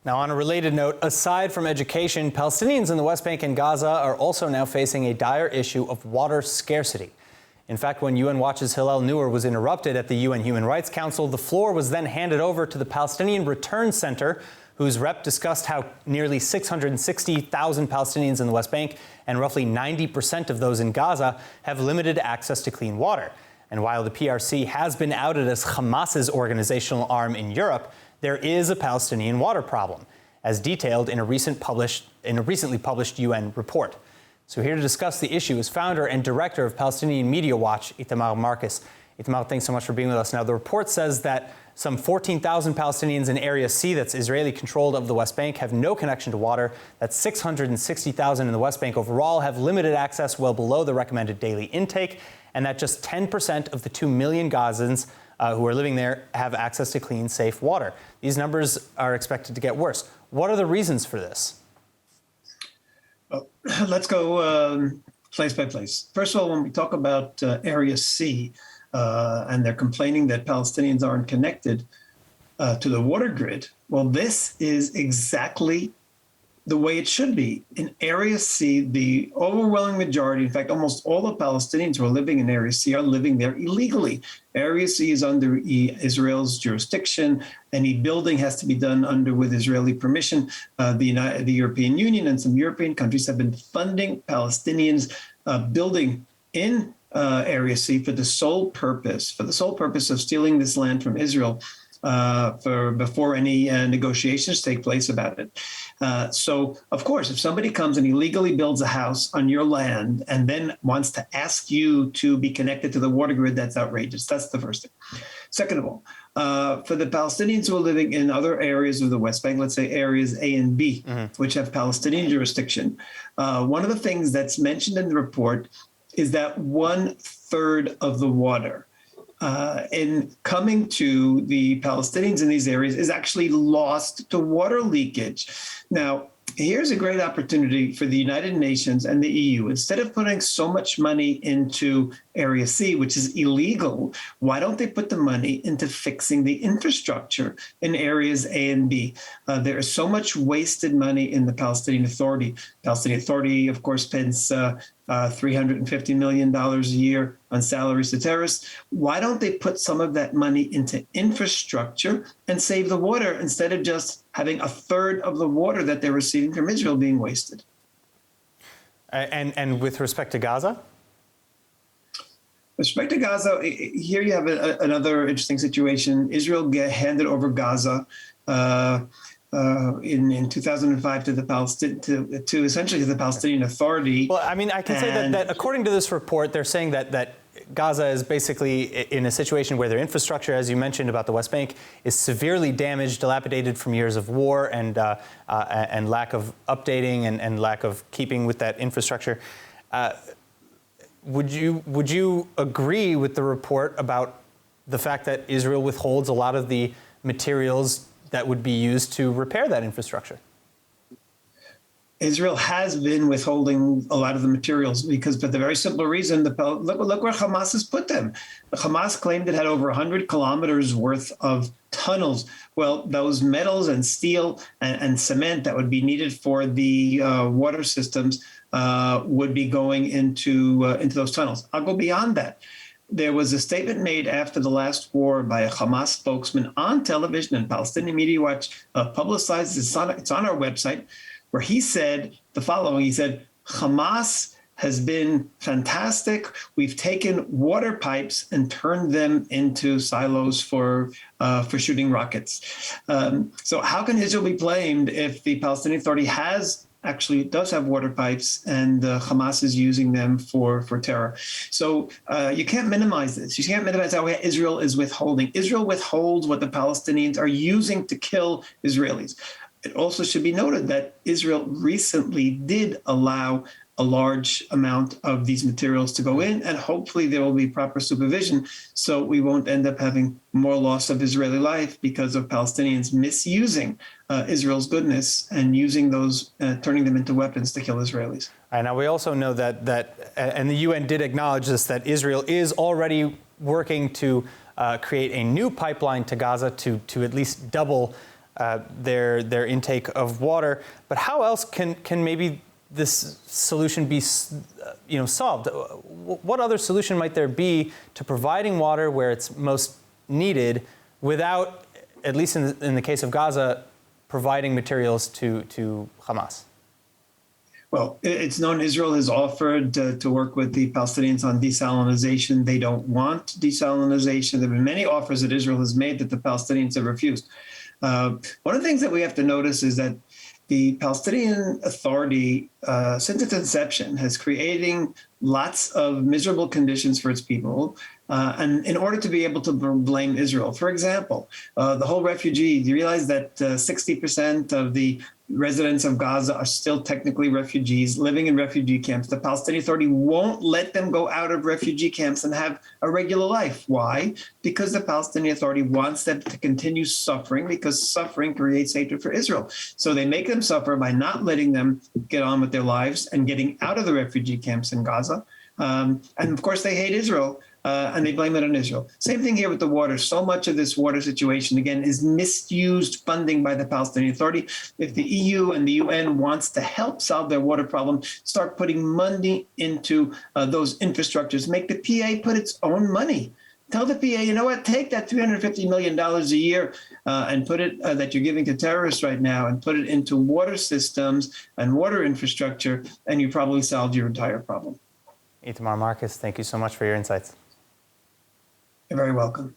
Now, on a related note, aside from education, Palestinians in the West Bank and Gaza are also now facing a dire issue of water scarcity. In fact, when UN Watch's Hillel Neuer was interrupted at the UN Human Rights Council, the floor was then handed over to the Palestinian Return Center, whose rep discussed how nearly 660,000 Palestinians in the West Bank and roughly 90% of those in Gaza have limited access to clean water. And while the PRC has been outed as Hamas's organizational arm in Europe, there is a Palestinian water problem, as detailed in a recently published UN report. So here to discuss the issue is founder and director of Palestinian Media Watch, Itamar Marcus. Itamar, thanks so much for being with us. Now, the report says that some 14,000 Palestinians in Area C, that's Israeli-controlled, of the West Bank, have no connection to water. That's 660,000 in the West Bank overall have limited access well below the recommended daily intake, and that just 10% of the 2 million Gazans who are living there have access to clean, safe water. These numbers are expected to get worse. What are the reasons for this? Well, let's go place by place. First of all, when we talk about Area C, and they're complaining that Palestinians aren't connected to the water grid, well, this is exactly the way it should be. In Area C, the overwhelming majority, in fact, almost all the Palestinians who are living in Area C are living there illegally. Area C is under Israel's jurisdiction. Any building has to be done with Israeli permission. The European Union and some European countries have been funding Palestinians building in Area C for the sole purpose of stealing this land from Israel before any negotiations take place about it. So, of course, if somebody comes and illegally builds a house on your land and then wants to ask you to be connected to the water grid, that's outrageous. That's the first thing. Second of all, for the Palestinians who are living in other areas of the West Bank, let's say areas A and B, which have Palestinian jurisdiction, one of the things that's mentioned in the report is that 1/3 of the water in coming to the Palestinians in these areas is actually lost to water leakage. Now, here's a great opportunity for the United Nations and the EU. Instead of putting so much money into Area C, which is illegal, why don't they put the money into fixing the infrastructure in areas A and B? There is so much wasted money in the Palestinian Authority. Palestinian Authority, of course, spends $350 million a year on salaries to terrorists. Why don't they put some of that money into infrastructure and save the water instead of just having 1/3 of the water that they're receiving from Israel being wasted? And with respect to Gaza? With respect to Gaza, here you have another interesting situation. Israel handed over Gaza in 2005 to essentially the Palestinian Authority. Well, I mean, I can say that according to this report, they're saying that Gaza is basically in a situation where their infrastructure, as you mentioned about the West Bank, is severely damaged, dilapidated from years of war and lack of updating and lack of keeping with that infrastructure. Would you agree with the report about the fact that Israel withholds a lot of the materials that would be used to repair that infrastructure? Israel has been withholding a lot of the materials because, for the very simple reason, look where Hamas has put them. Hamas claimed it had over 100 kilometers worth of tunnels. Well, those metals and steel and cement that would be needed for the water systems would be going into those tunnels. I'll go beyond that. There was a statement made after the last war by a Hamas spokesman on television, and Palestinian Media Watch publicized this. It's on our website, where he said the following. He said, Hamas has been fantastic. We've taken water pipes and turned them into silos for shooting rockets. So how can Israel be blamed if the Palestinian Authority does have water pipes and Hamas is using them for terror? So you can't minimize this. You can't minimize how Israel is withholding. Israel withholds what the Palestinians are using to kill Israelis. It also should be noted that Israel recently did allow a large amount of these materials to go in, and hopefully there will be proper supervision so we won't end up having more loss of Israeli life because of Palestinians misusing Israel's goodness and using those, turning them into weapons to kill Israelis. And now we also know that and the UN did acknowledge this, that Israel is already working to create a new pipeline to Gaza to at least double their intake of water. But how else can maybe this solution be solved? What other solution might there be to providing water where it's most needed without, at least in the case of Gaza, providing materials to Hamas? Well, it's known Israel has offered to work with the Palestinians on desalinization. They don't want desalinization. There have been many offers that Israel has made that the Palestinians have refused. One of the things that we have to notice is that the Palestinian Authority, since its inception, has creating lots of miserable conditions for its people, and in order to be able to blame Israel. For example, the whole refugee, do you realize that 60% of the residents of Gaza are still technically refugees living in refugee camps? The Palestinian Authority won't let them go out of refugee camps and have a regular life. Why? Because the Palestinian Authority wants them to continue suffering, because suffering creates hatred for Israel. So they make them suffer by not letting them get on with their lives and getting out of the refugee camps in Gaza. And of course, they hate Israel. And they blame it on Israel. Same thing here with the water. So much of this water situation, again, is misused funding by the Palestinian Authority. If the EU and the UN wants to help solve their water problem, start putting money into those infrastructures. Make the PA put its own money. Tell the PA, you know what, take that $350 million a year and put it that you're giving to terrorists right now and put it into water systems and water infrastructure, and you probably solved your entire problem. Itamar Marcus, thank you so much for your insights. You're very welcome.